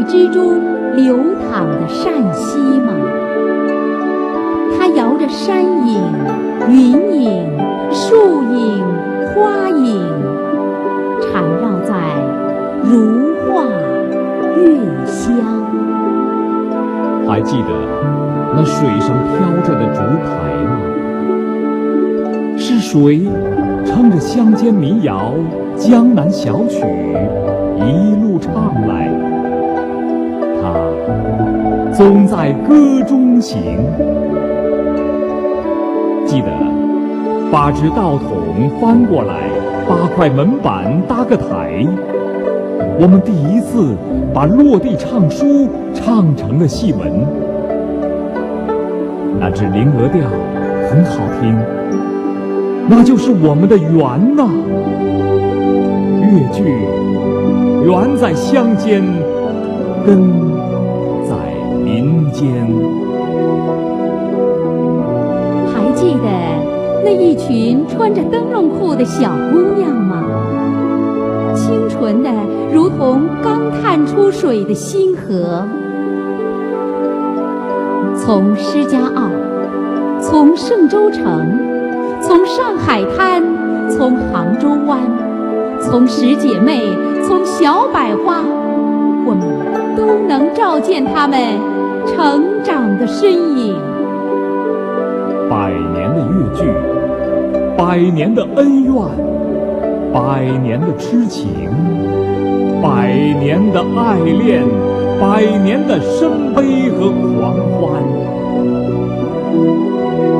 之中流淌的善溪吗？它摇着山影、云影、树影、花影，缠绕在如画月香。还记得那水上飘着的竹排吗？是谁唱着乡间民谣、江南小曲一路唱来？他总在歌中行。记得8只道筒翻过来，8块门板搭个台。我们第一次把落地唱书唱成了戏文。那支灵鹅调很好听，那就是我们的缘呐。越剧缘在乡间，根在民间。还记得那一群穿着灯笼裤的小姑娘吗？清纯的如同刚探出水的星河。从施家坳，从嵊州城，从上海滩，从杭州湾，从十姐妹，从小百花，我们都能照见她们成长的身影。100年的越剧，100年的恩怨，100年的痴情，100年的爱恋，100年的生悲和狂欢。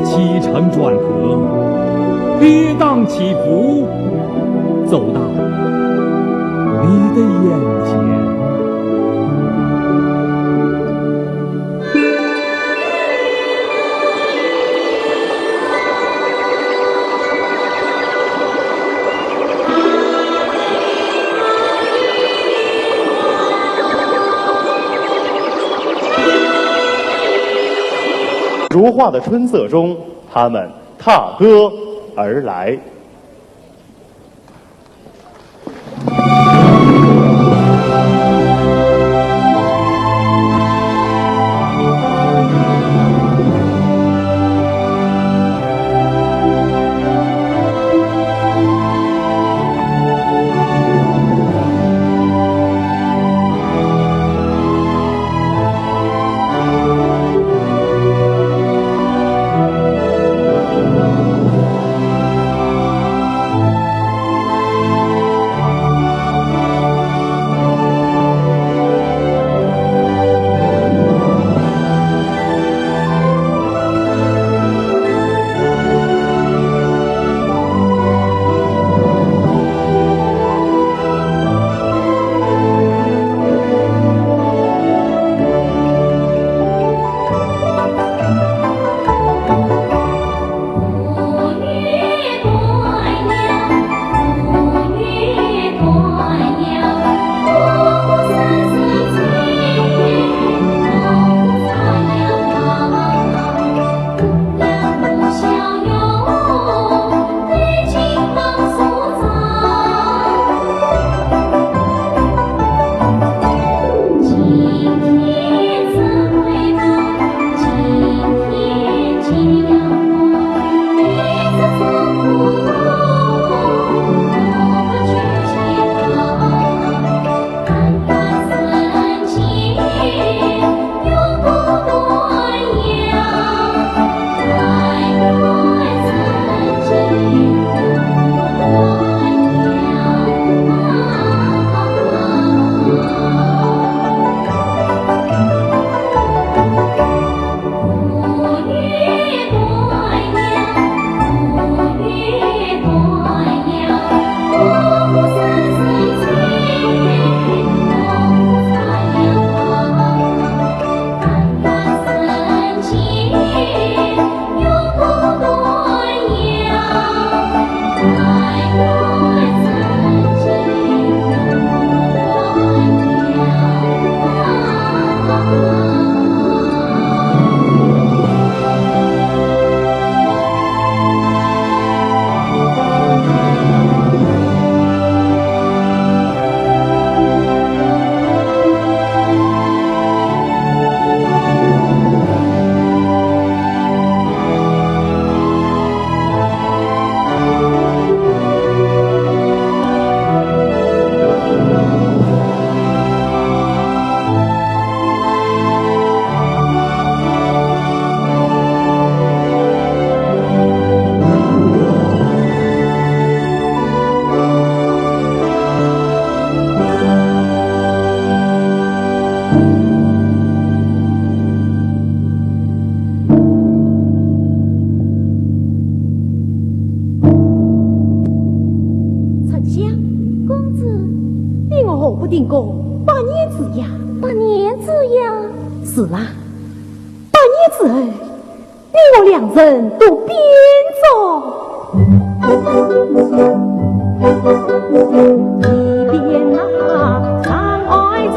起承转合，跌宕起伏，走到你的眼前。如画的春色中，他们踏歌而来。定个8年之痒。8年之痒？是啦，8年之后，你我2人都变着。一边那山爱中。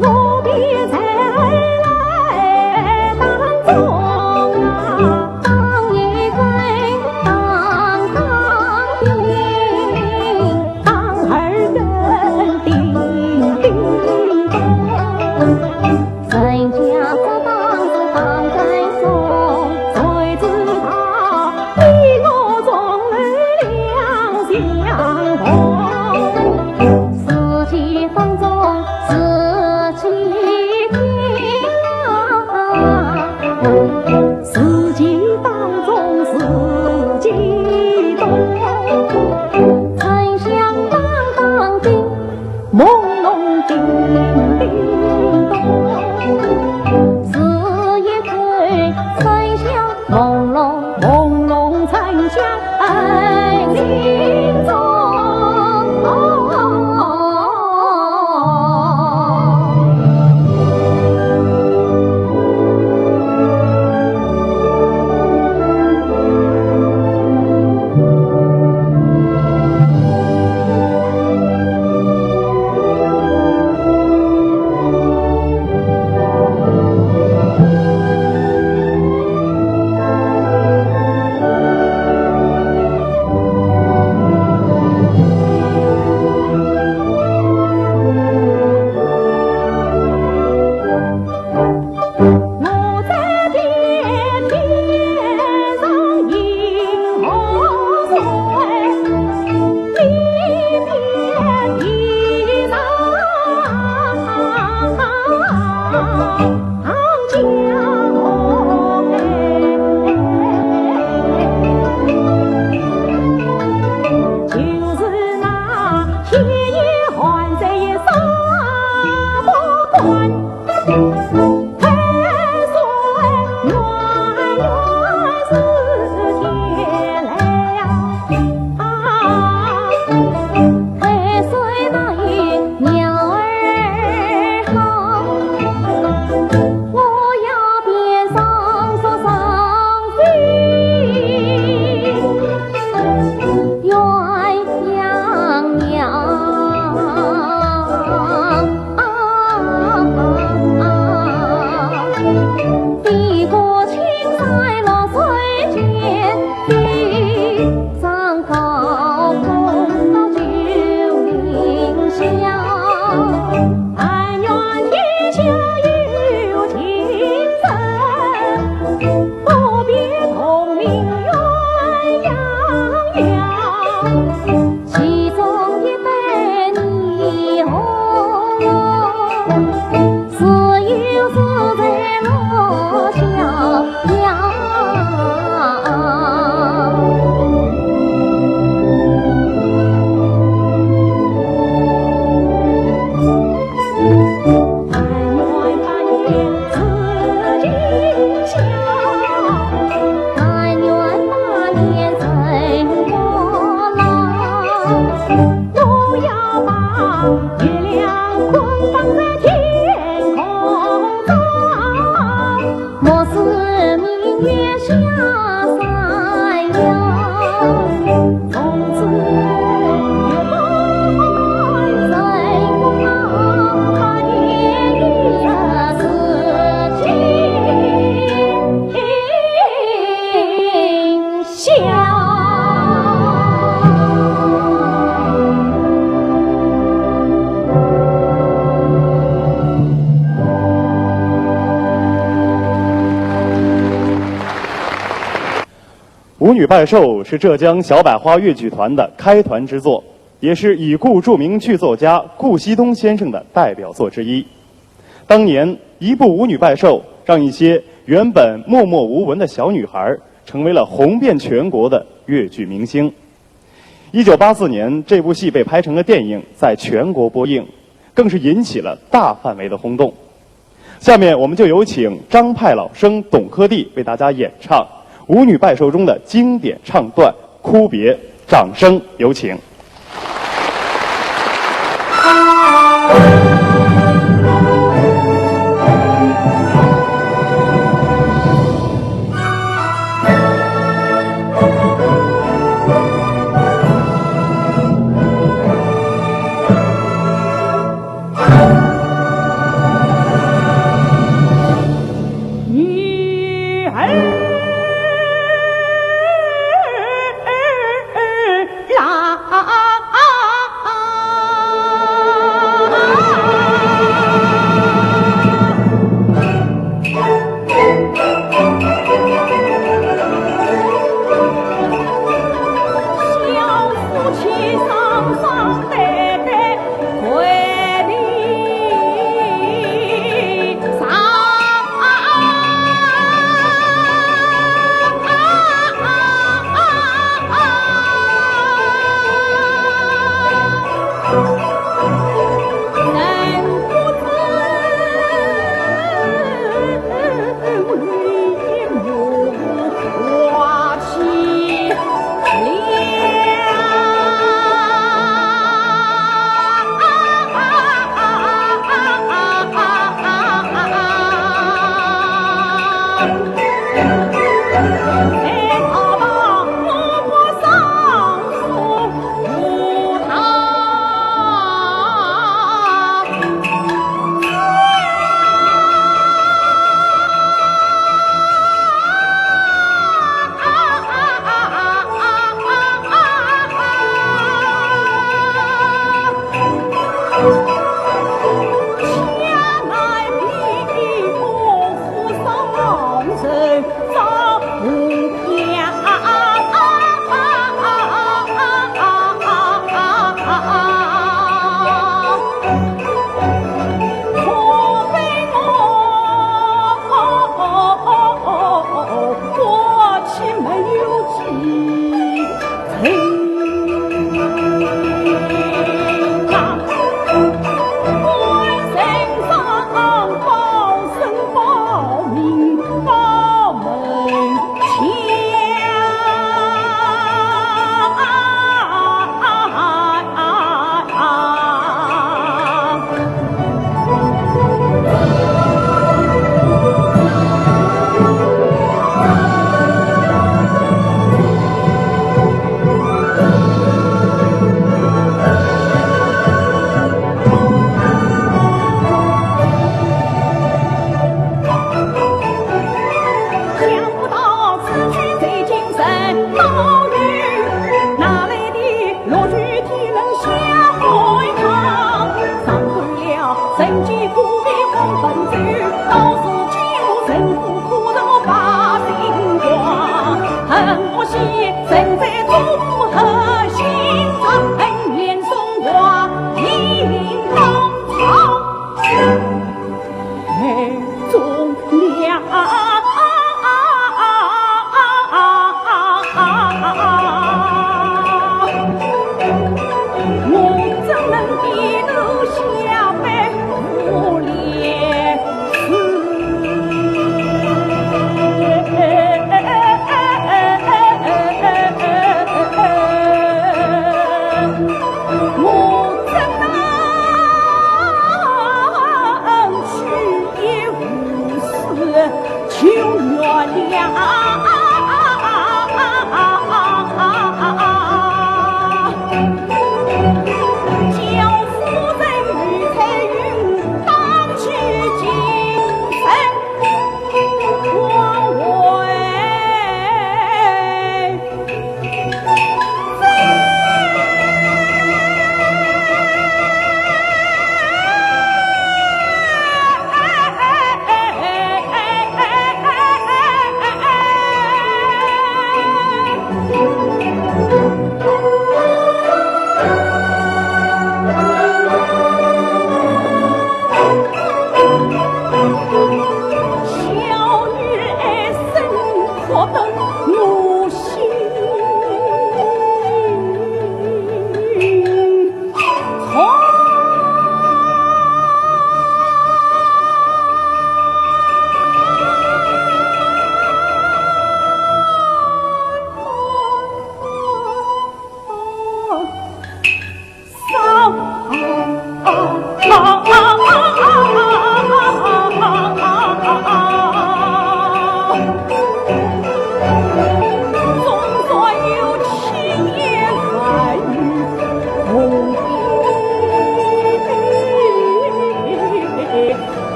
我别才来当中啊，当一根当叮，当2根叮叮咚，谁家这当子当根钟，谁知道你我终日两相逢。四季当中四季天，四季当中四季冬，沉香当当叮，朦胧叮叮咚，四叶吹沉香朦胧，朦胧沉香爱心中。舞女拜寿是浙江小百花越剧团的开团之作，也是已故著名剧作家顾惜东先生的代表作之一。当年一部舞女拜寿，让一些原本默默无闻的小女孩成为了红遍全国的越剧明星。1984年，这部戏被拍成了电影，在全国播映，更是引起了大范围的轰动。下面我们就有请张派老生董科第为大家演唱舞女拜寿中的经典唱段《哭别》，掌声有请。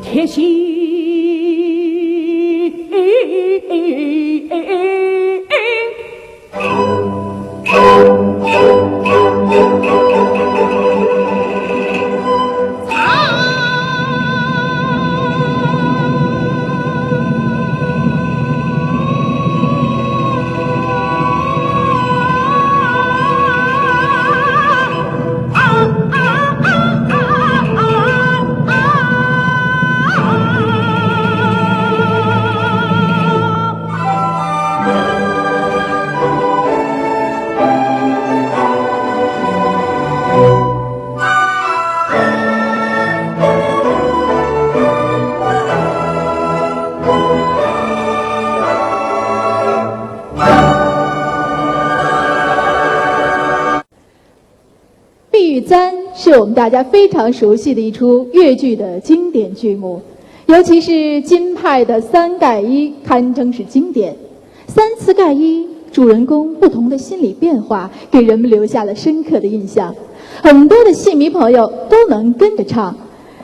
铁心。是我们大家非常熟悉的一出越剧的经典剧目，尤其是京派的三盖一堪称是经典。三次盖一，主人公不同的心理变化，给人们留下了深刻的印象。很多的戏迷朋友都能跟着唱。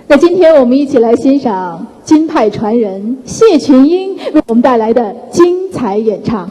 那今天我们一起来欣赏京派传人谢群英为我们带来的精彩演唱。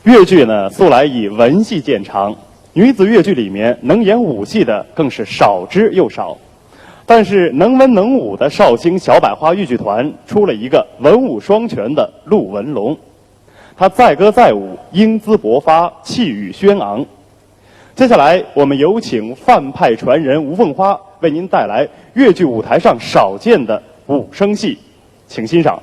越剧呢，素来以文戏见长，女子越剧里面能演武戏的更是少之又少。但是能文能武的绍兴小百花越剧团出了一个文武双全的陆文龙，他载歌载舞，英姿勃发，气宇轩昂。接下来，我们有请范派传人吴凤花为您带来越剧舞台上少见的武生戏，请欣赏。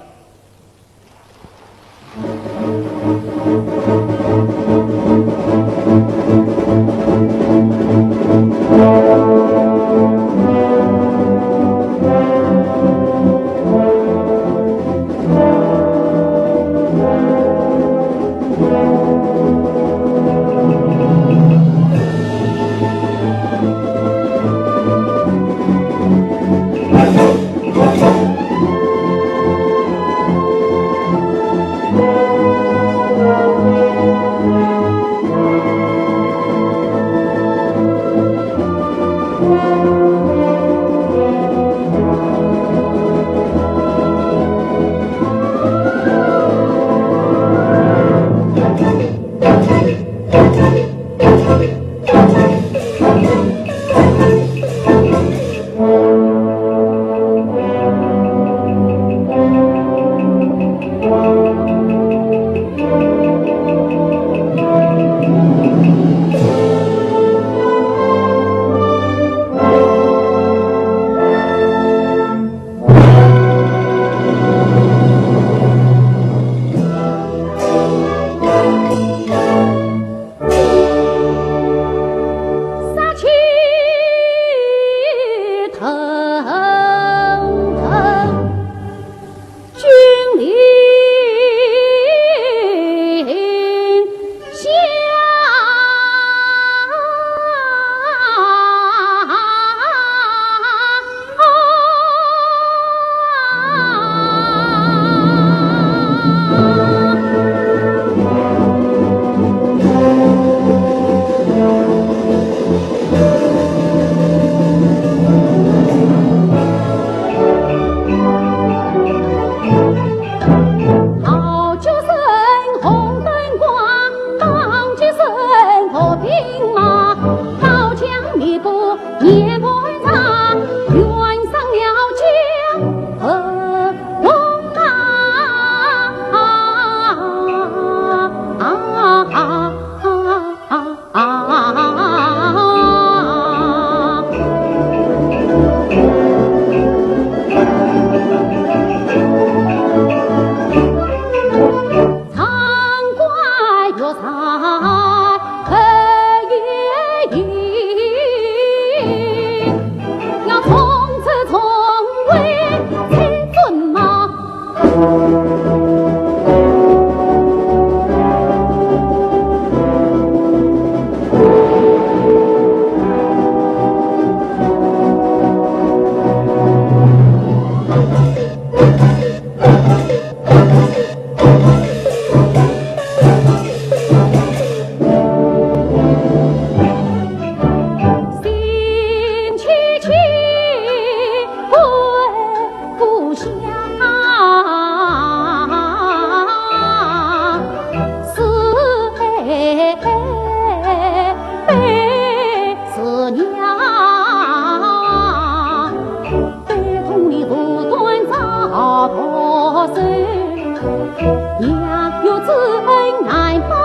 娘有子恩难报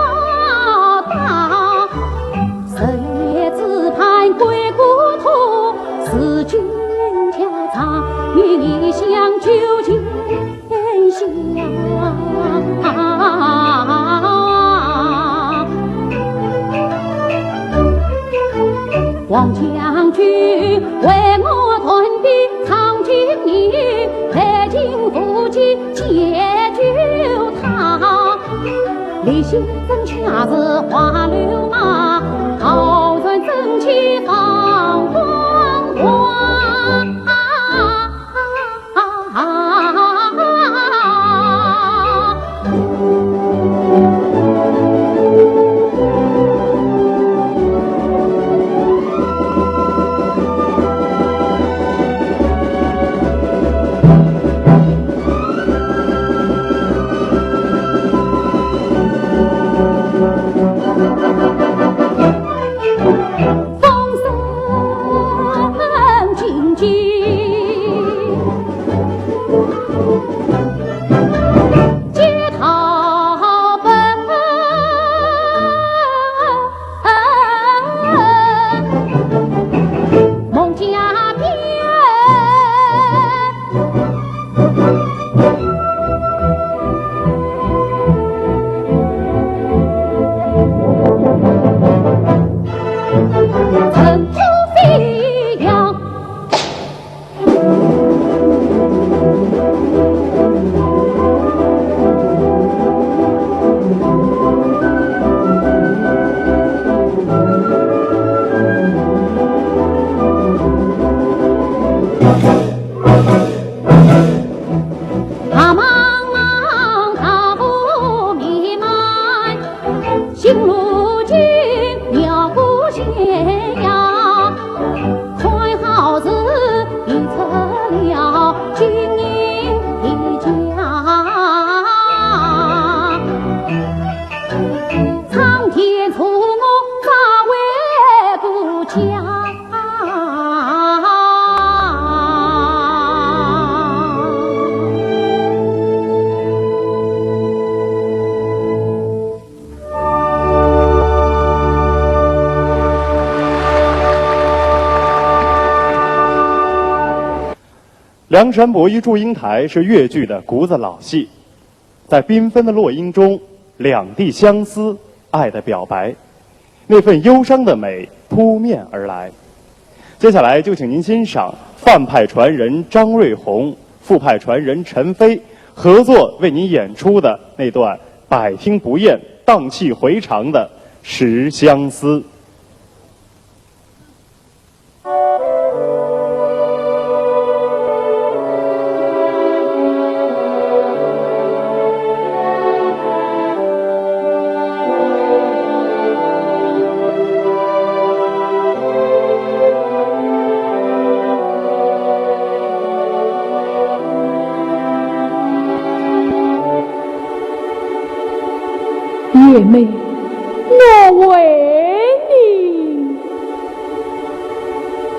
答，深夜自盼归故土，思君交杂，愿异乡久见乡。王将军为我屯兵藏经营，北京伏击解救他。李先生恰似花流马，好人正气放光华。梁山伯与祝英台是越剧的骨子老戏，在缤纷的落英中，两地相思，爱的表白，那份忧伤的美扑面而来。接下来就请您欣赏范派传人张瑞红、副派传人陈飞合作为您演出的那段百听不厌、荡气回肠的《十相思》。月妹，我为你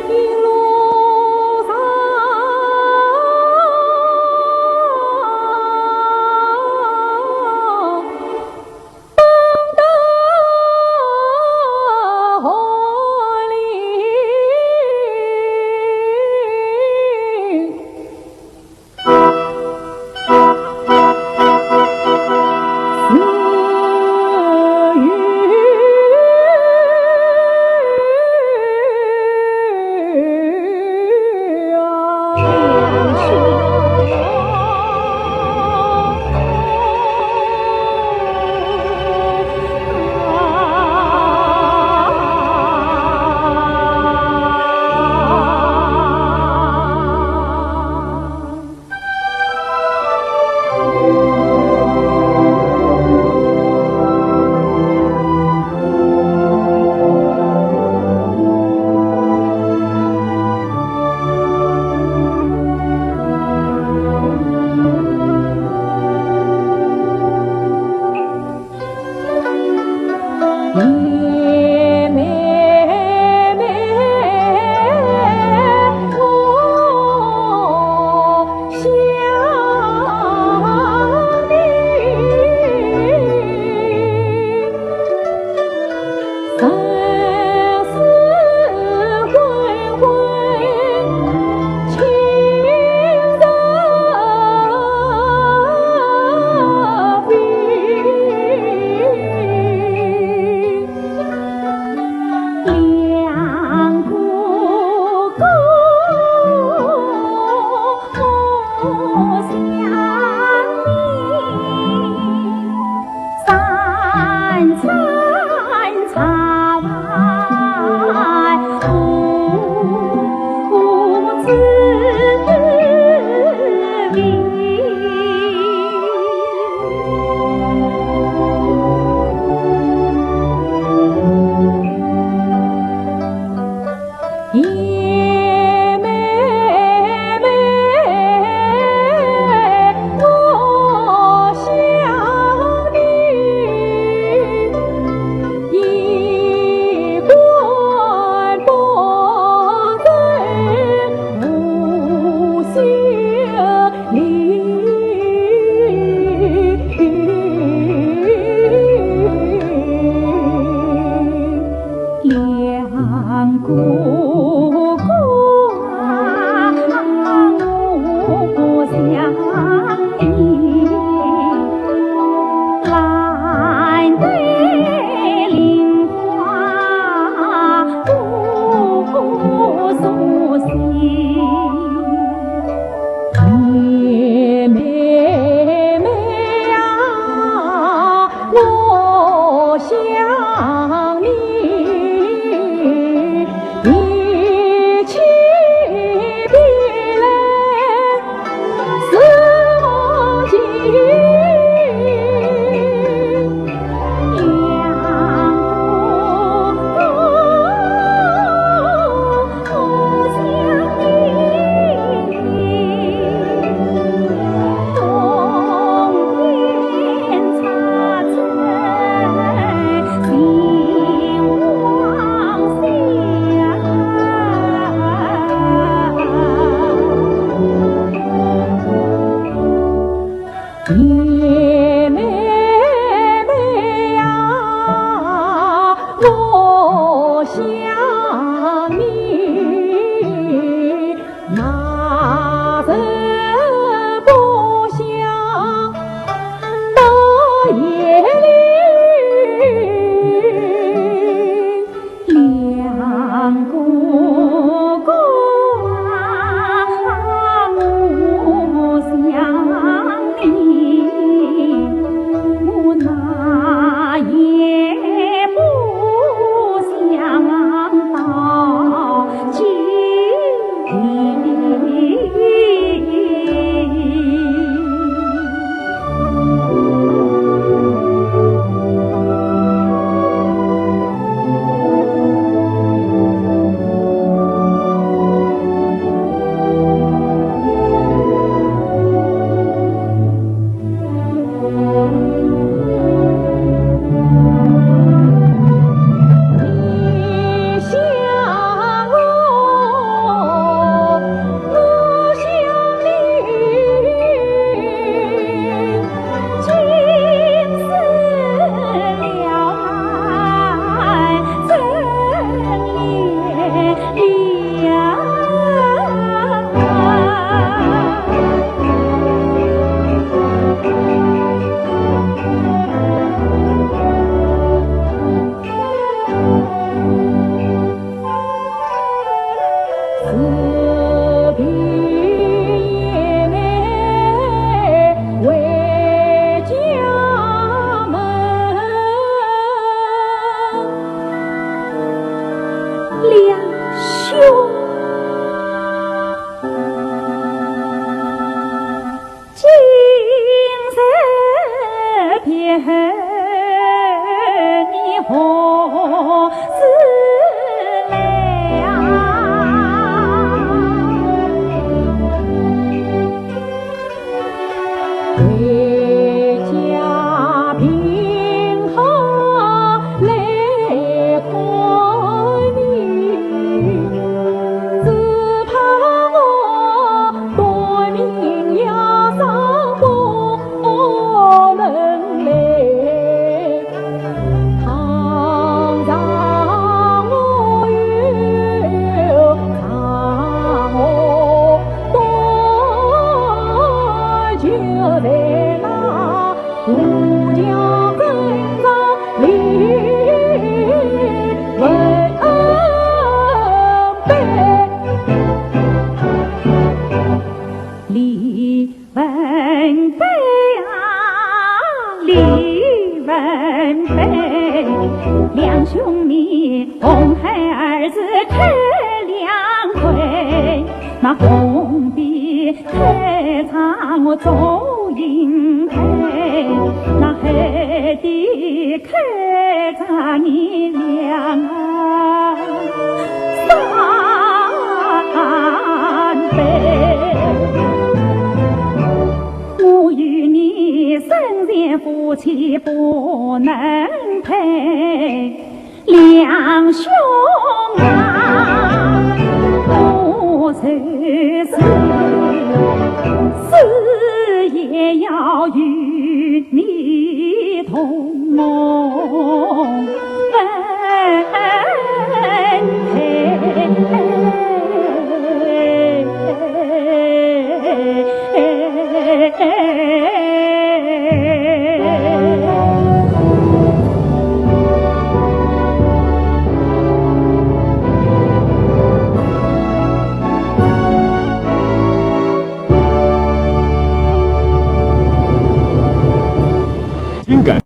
一路上帮到里。夜妹妹呀，我想你，哪曾不想到夜里两个个我想你，我哪也不想到今天。你想我，我想你，今世了爱怎也两岸。四平夜妹为家门，两兄今日别你何时来？为家平和来看你，只怕我多命呀上不能来。倘让我有，让我多就在那胡家根上离文碑，李文碑啊，李文碑，两兄妹红孩儿子开两回，那红笔开场我走银台，那黑的开场你两岸三杯。我与你生前夫妻不能配，两兄啊，我虽死也要与你同梦分配。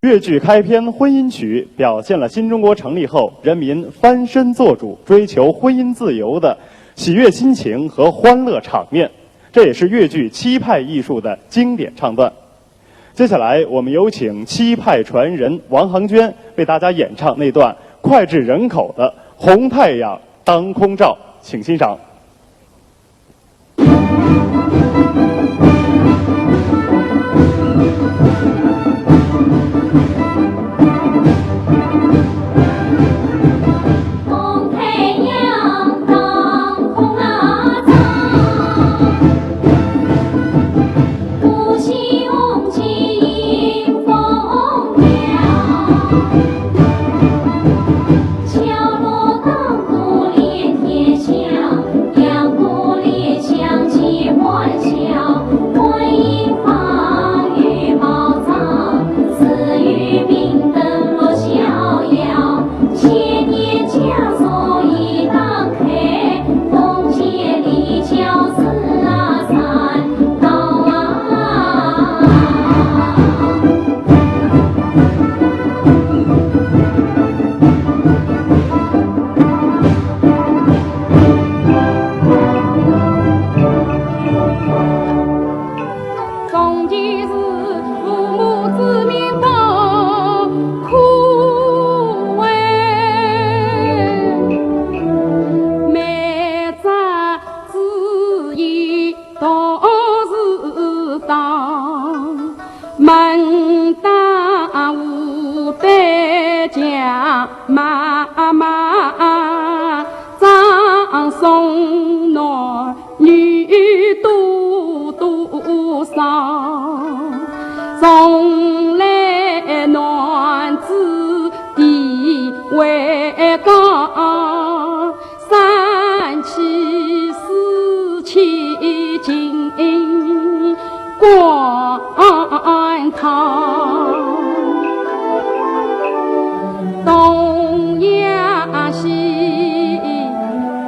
越剧开篇《婚姻曲》表现了新中国成立后人民翻身做主、追求婚姻自由的喜悦心情和欢乐场面，这也是越剧七派艺术的经典唱段。接下来，我们有请七派传人王航娟为大家演唱那段脍炙人口的《红太阳当空照》，请欣赏。不惜用尽将妈妈葬送男女多伤，从来男子地位高，三妻四妾尽官堂，东呀西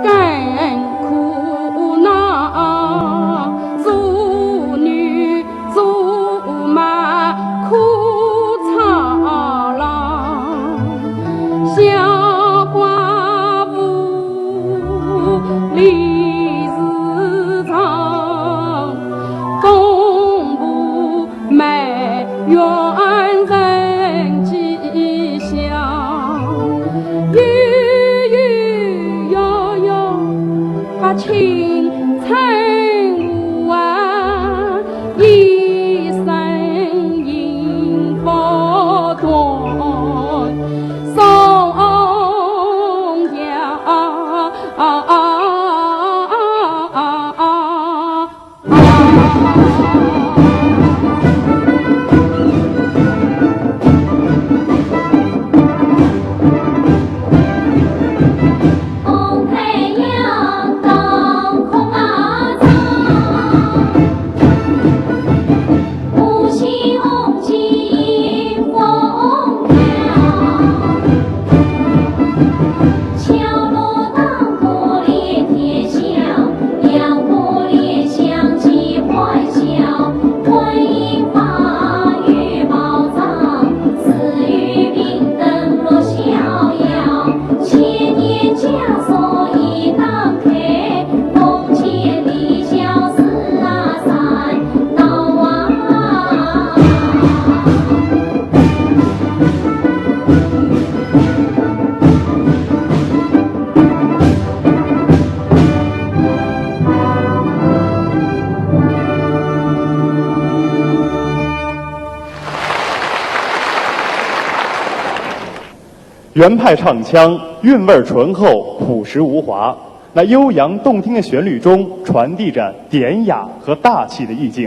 更苦恼，做女做马苦操劳，小寡妇离日长，公婆埋怨人迹乡，悠悠悠悠把青春无啊，一生迎风断，送呀红太阳当空啊藏，五星红旗迎风扬，敲锣当鼓连天响，扬波连响齐欢笑，欢迎八月宝藏，四月bình灯落逍遥，千年枷锁已打开，风千里相思啊三道啊。原派唱腔韵味醇厚，朴实无华。那悠扬动听的旋律中，传递着典雅和大气的意境。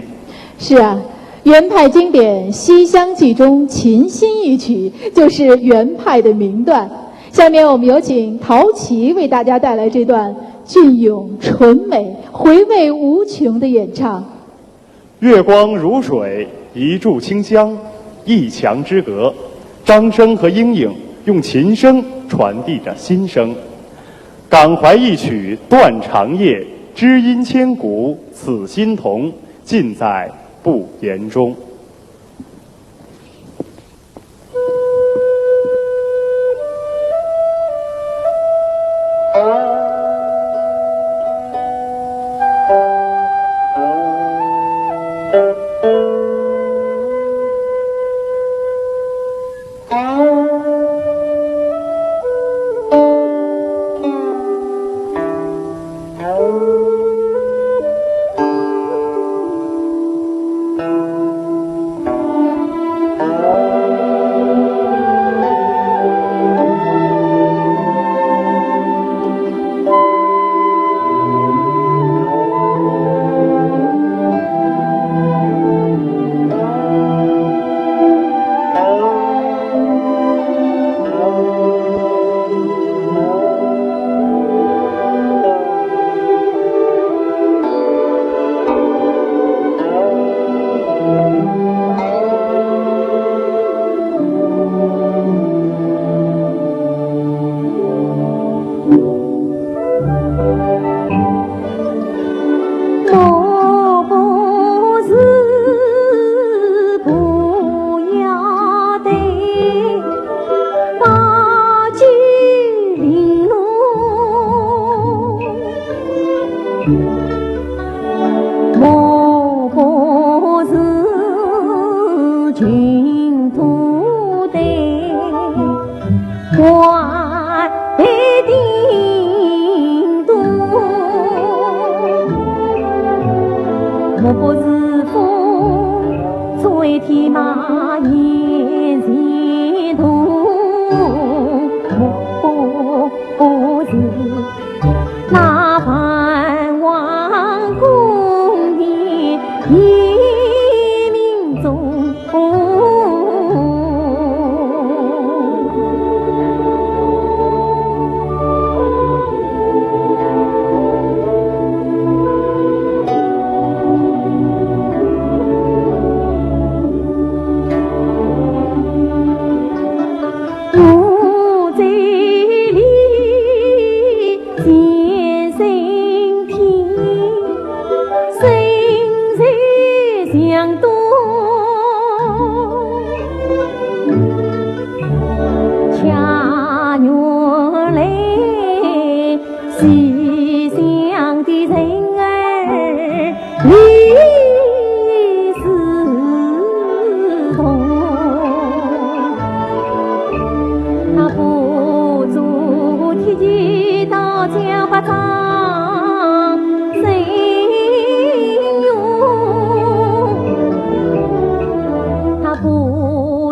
是啊，原派经典《西厢记》中琴心一曲就是原派的名段。下面我们有请陶琪为大家带来这段隽永纯美、回味无穷的演唱。月光如水，一炷清香，一墙之隔。张生和莺莺用琴声传递着心声。感怀一曲断肠叶，知音千古此心同，尽在不言中。天马眼前途。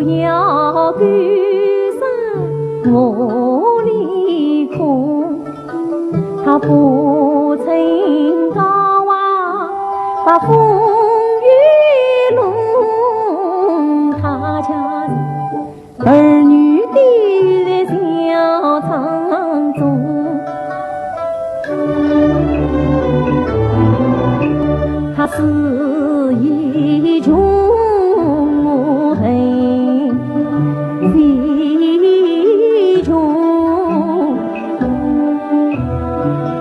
不要感伤我离空，他不曾高望把风雨弄，他家儿女的在小仓中，他是一穷人，非穷，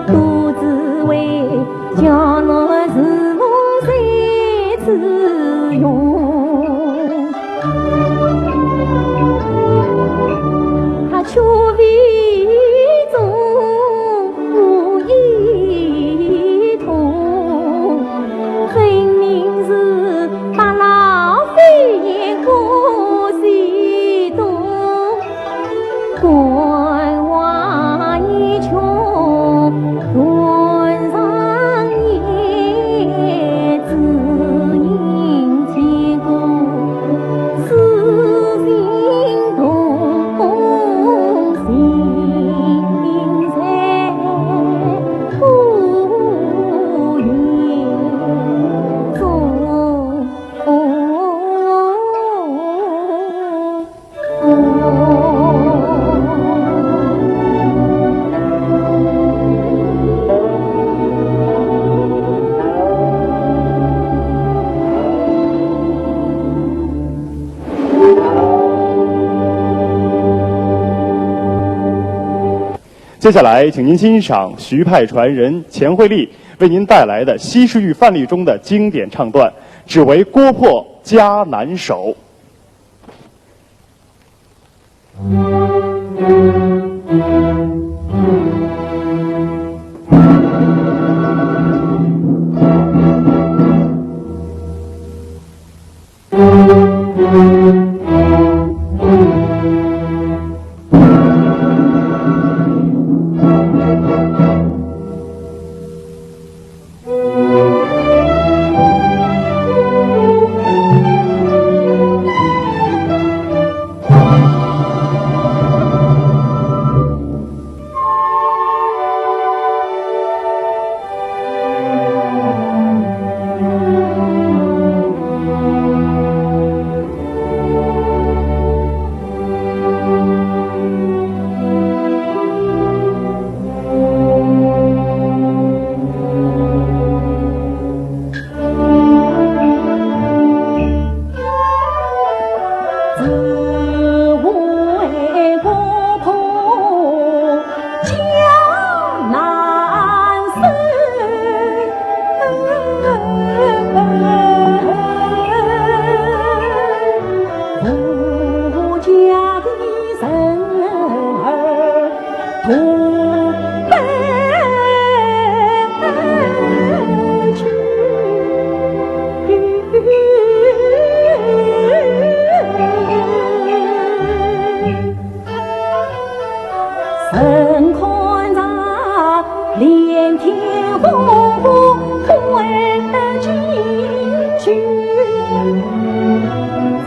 都只为将来日暮三次用，他却为中一痛，分明是把老飞燕过西东，观望一穷，轮上叶子迎天空，思心动，心在不言中。接下来，请您欣赏徐派传人钱惠丽为您带来的西式玉范例中的经典唱段，只为郭破家难守。神看着连天风突然进去，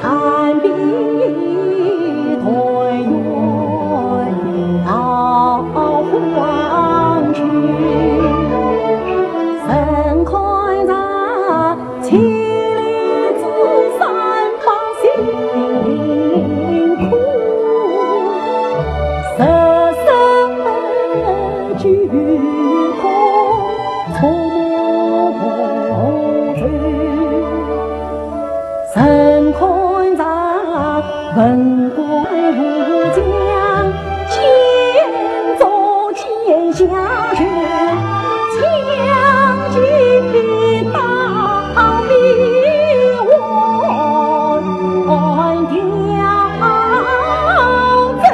残壁团圆到黄泉。神看着千里之山把心苦。巨空从走，神看着文官武将，剑走剑下去，枪击到灭亡条针。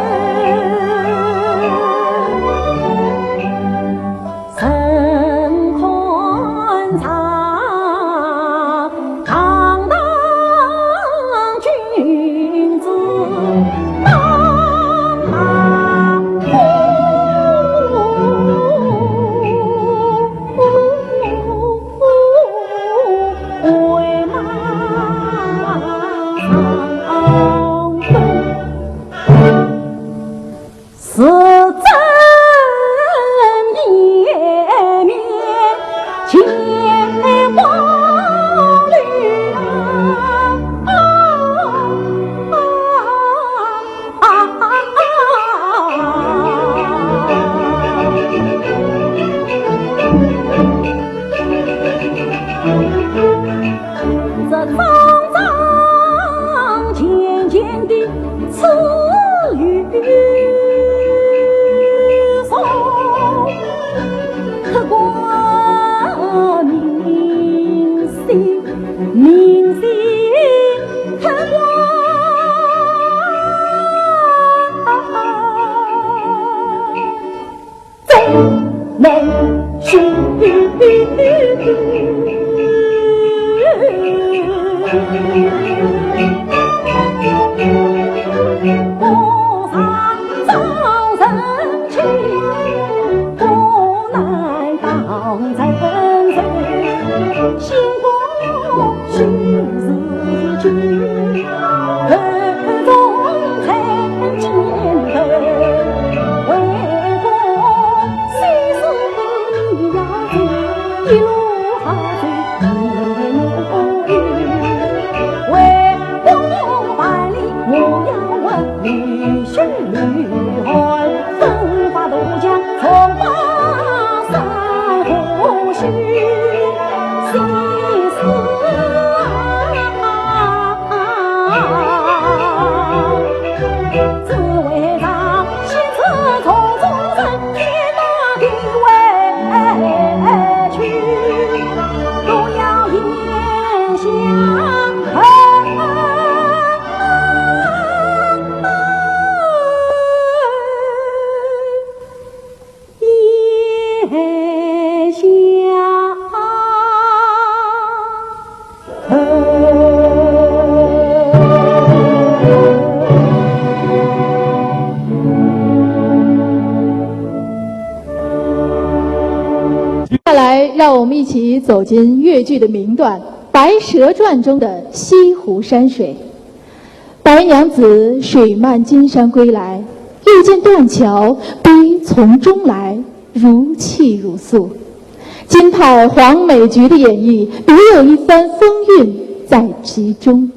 堂堂君子让我们一起走进越剧的名段《白蛇传》中的西湖山水。白娘子水漫金山归来，又见断桥悲从中来，如泣如诉。金派黄美菊的演绎别有一番风韵在其中。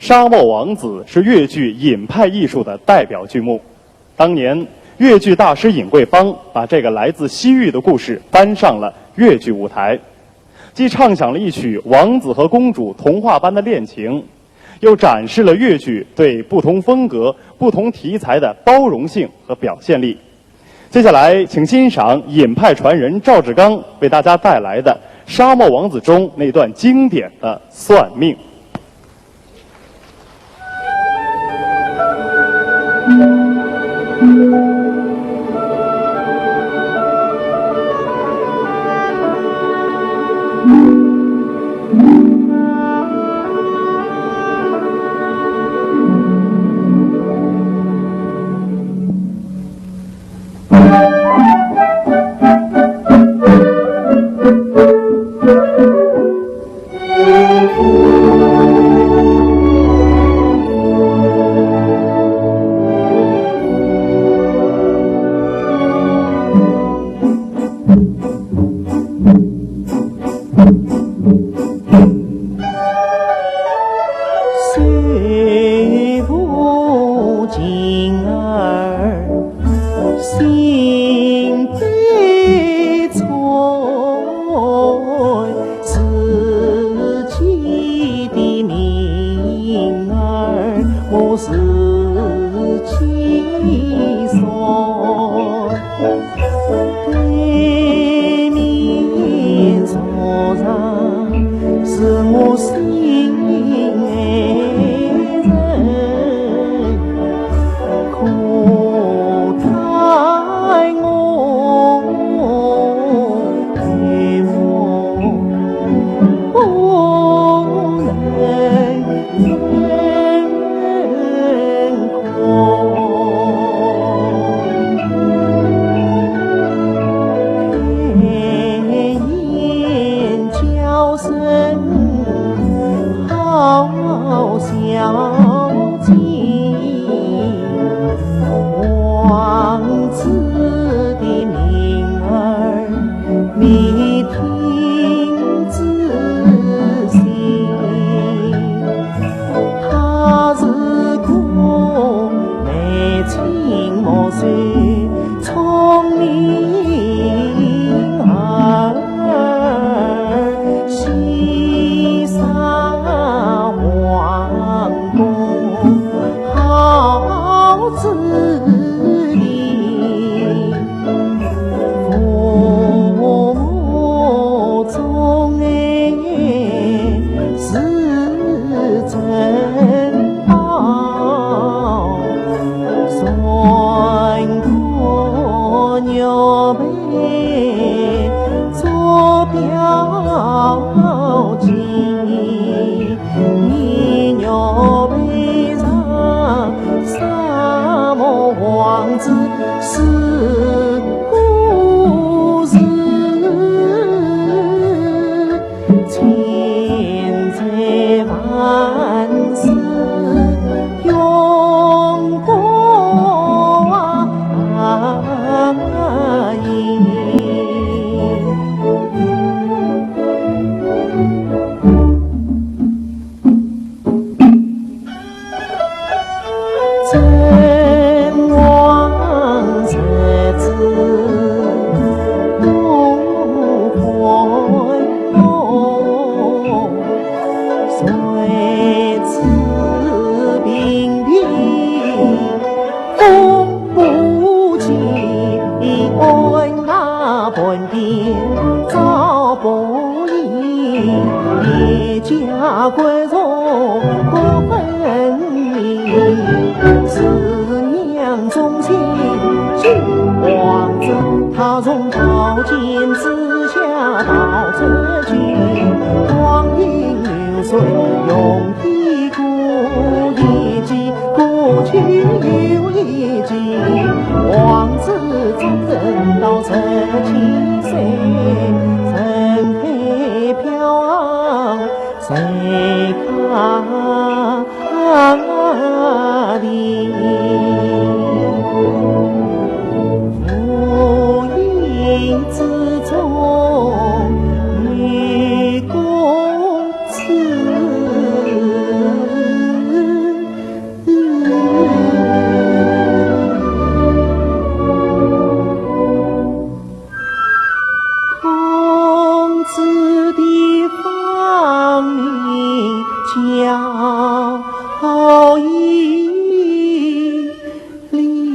沙漠王子》是越剧尹派艺术的代表剧目。当年，越剧大师尹桂芳把这个来自西域的故事搬上了越剧舞台，既唱响了一曲王子和公主童话般的恋情，又展示了越剧对不同风格、不同题材的包容性和表现力。接下来，请欣赏尹派传人赵志刚为大家带来的《沙漠王子》中那段经典的算命。女公子。一里。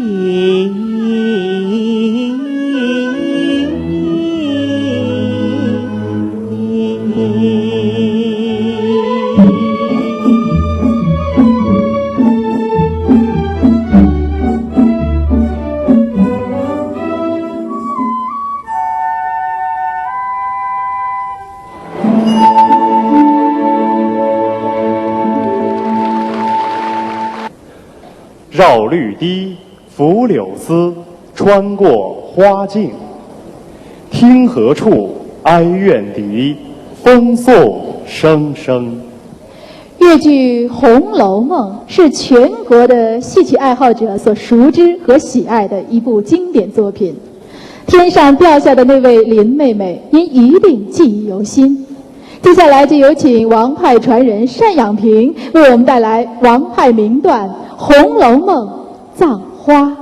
绕绿堤，拂柳丝，穿过花径。听何处，哀怨笛，风颂声声。越剧《红楼梦》是全国的戏曲爱好者所熟知和喜爱的一部经典作品。天上掉下的那位林妹妹，您一定记忆犹新。接下来就有请王派传人单养平为我们带来王派名段《红楼梦》葬花。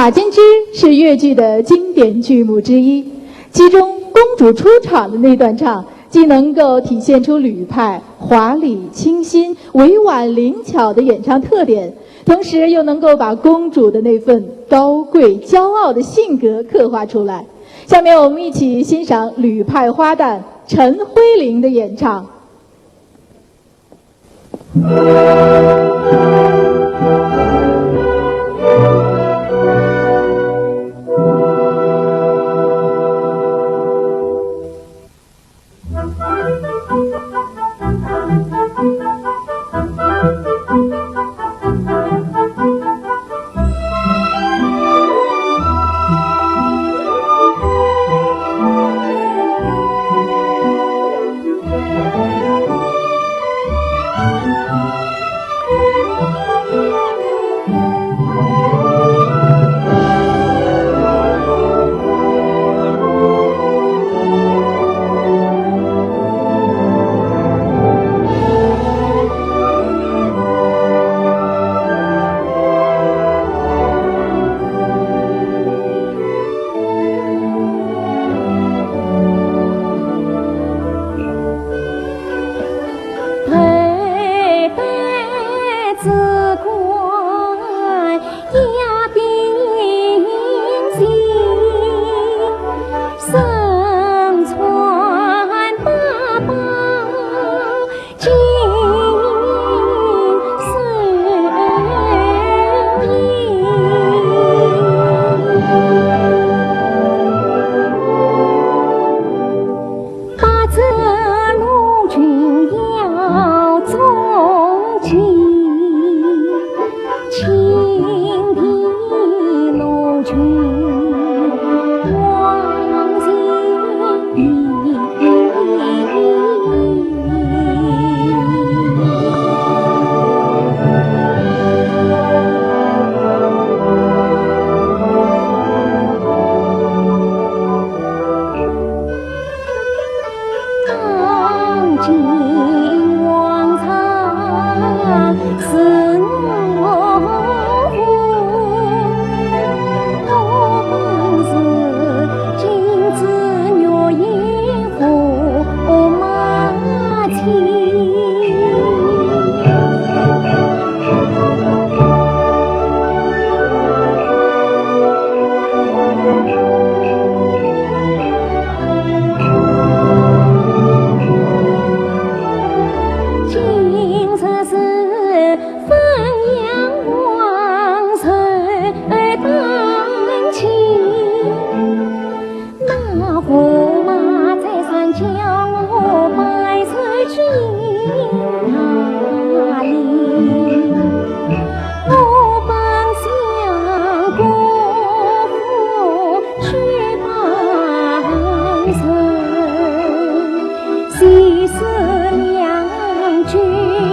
打金枝》是越剧的经典剧目之一，其中公主出场的那段唱，既能够体现出吕派华丽清新、委婉灵巧的演唱特点，同时又能够把公主的那份高贵骄傲的性格刻画出来。下面我们一起欣赏吕派花旦陈辉玲的演唱。细思两句。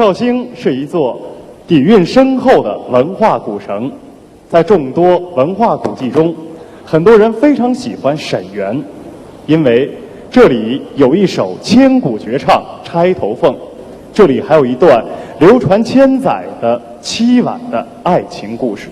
绍兴是一座底蕴深厚的文化古城，在众多文化古迹中，很多人非常喜欢沈园，因为这里有一首千古绝唱《钗头凤》，这里还有一段流传千载的凄婉的爱情故事。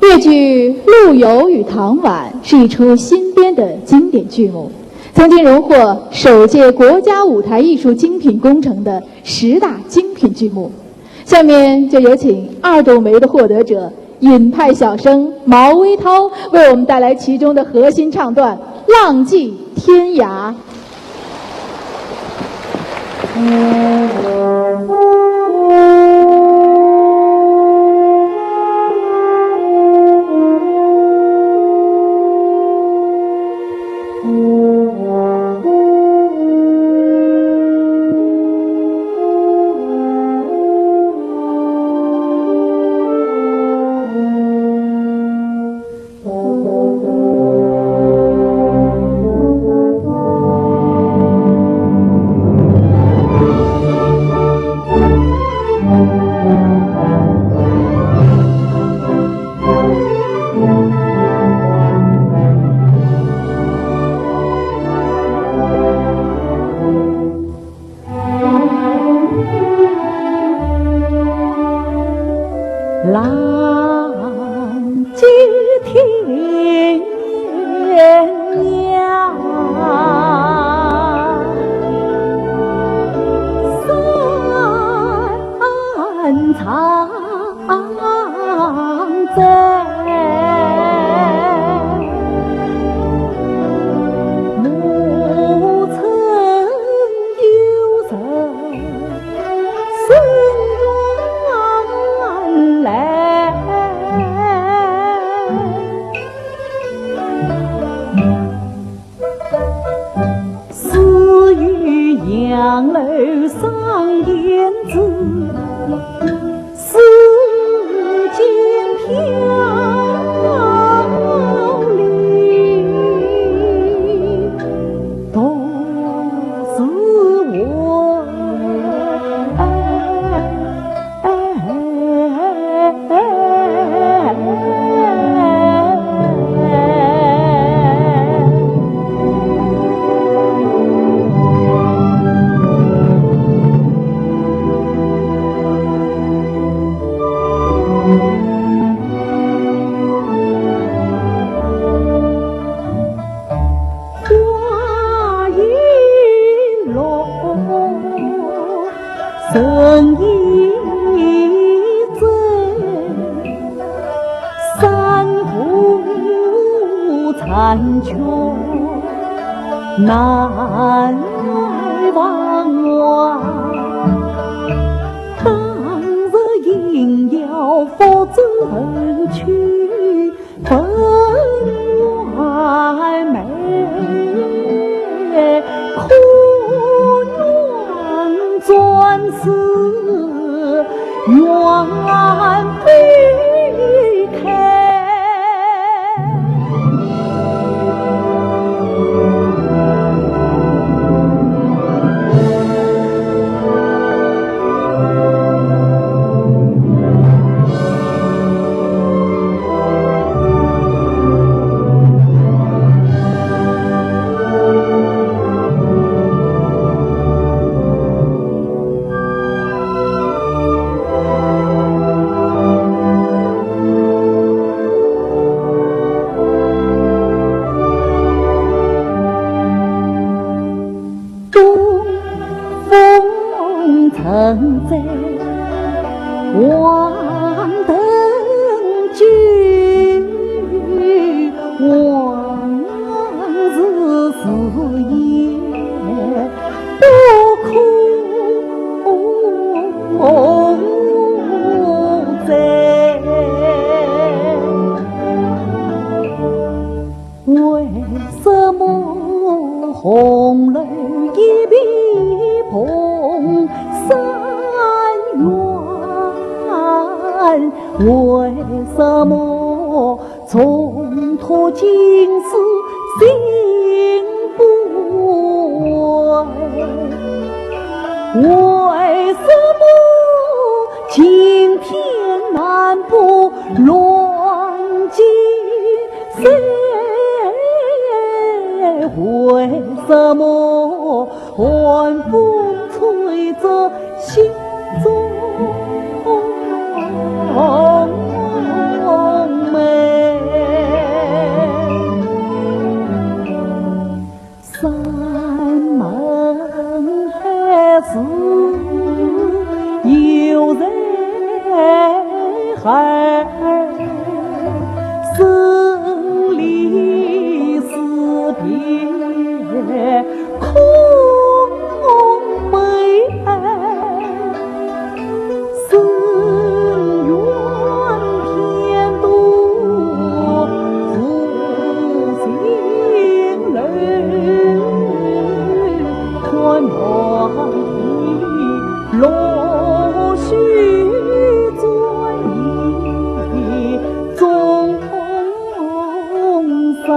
越剧《陆游与唐婉》是一出新编的经典剧目，曾经荣获首届国家舞台艺术精品工程的10大精品剧目。下面就有请2斗梅的获得者尹派小生毛微涛为我们带来其中的核心唱段《浪迹天涯》。为什么今天南部乱箭射？为什么寒风吹着心中美？山盟海誓犹在海，生离死别空悲哀，深怨天妒负心泪，看望的落絮转移中伤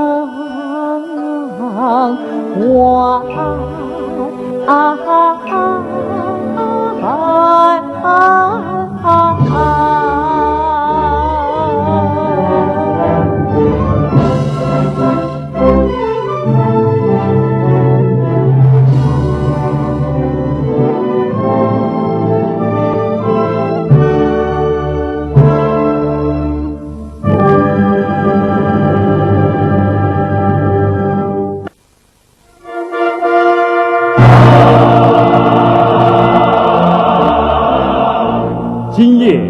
今夜，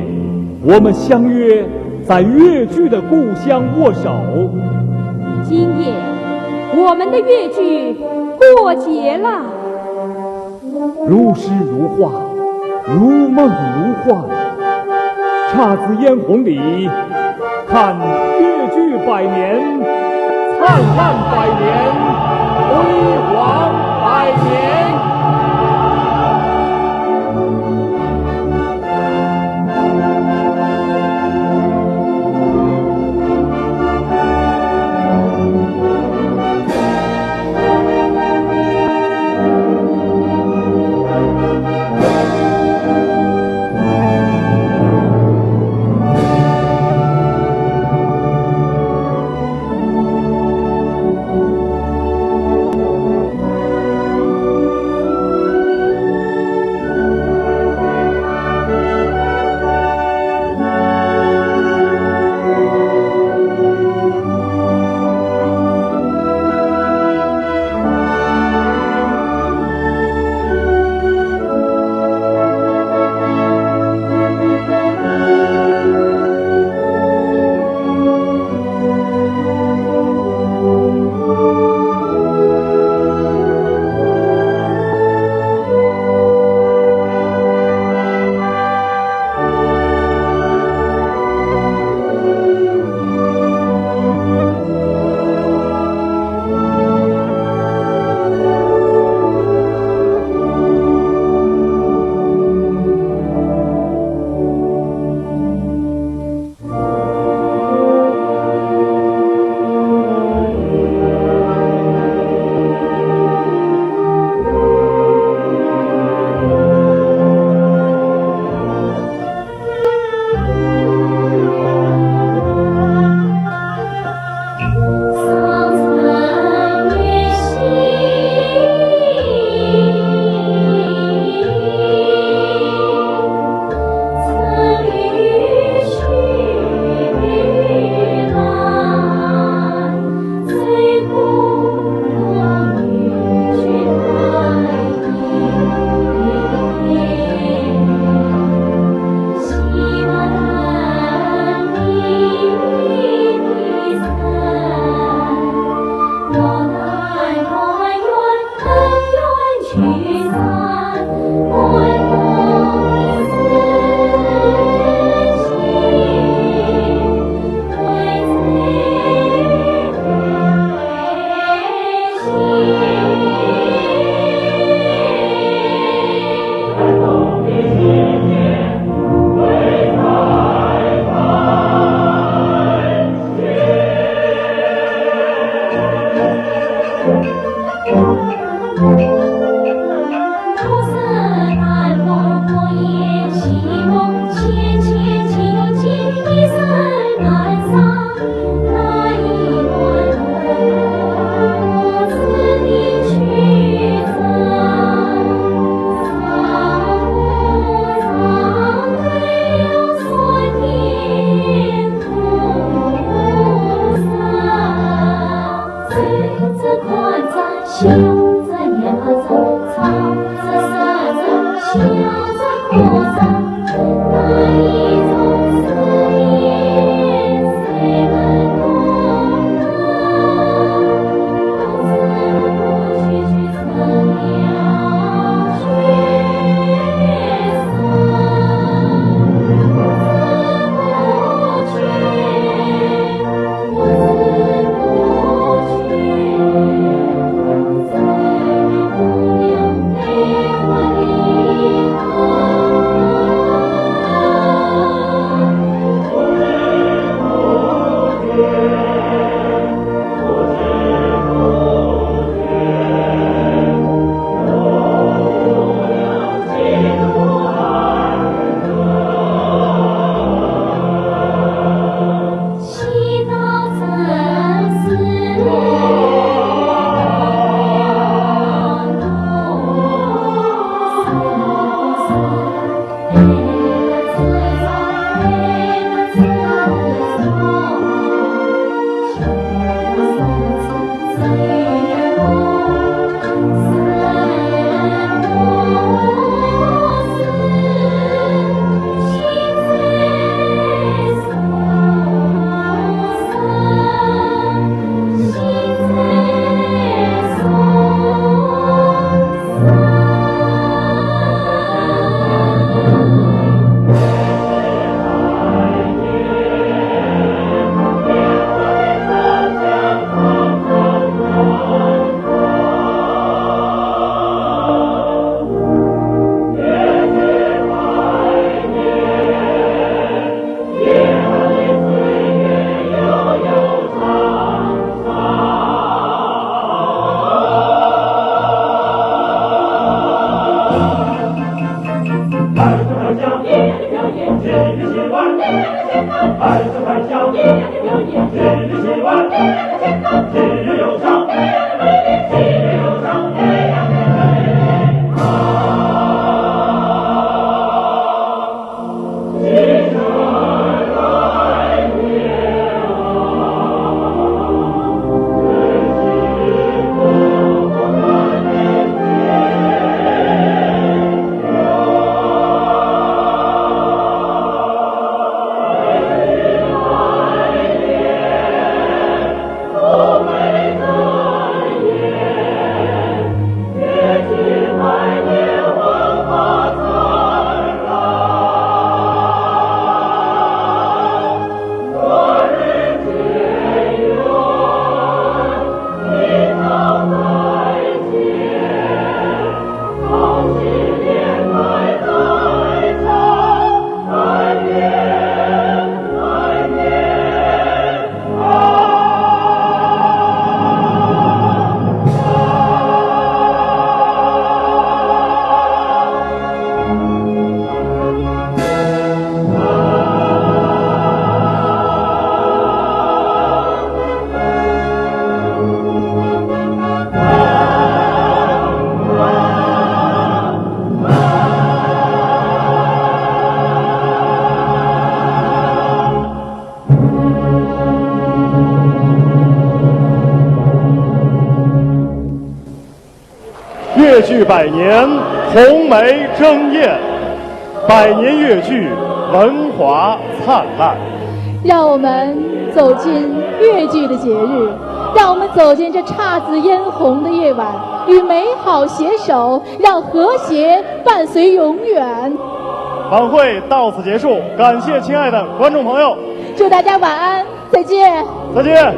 我们相约在越剧的故乡握手。今夜，我们的越剧过节了。如诗如画，如梦如幻。姹紫嫣红里，看越剧百年，灿烂百年，辉煌百年。越剧百年，红梅争艳，百年越剧文华灿烂。让我们走进越剧的节日，让我们走进这姹紫嫣红的夜晚，与美好携手，让和谐伴随永远。晚会到此结束，感谢亲爱的观众朋友，祝大家晚安，再见。再见。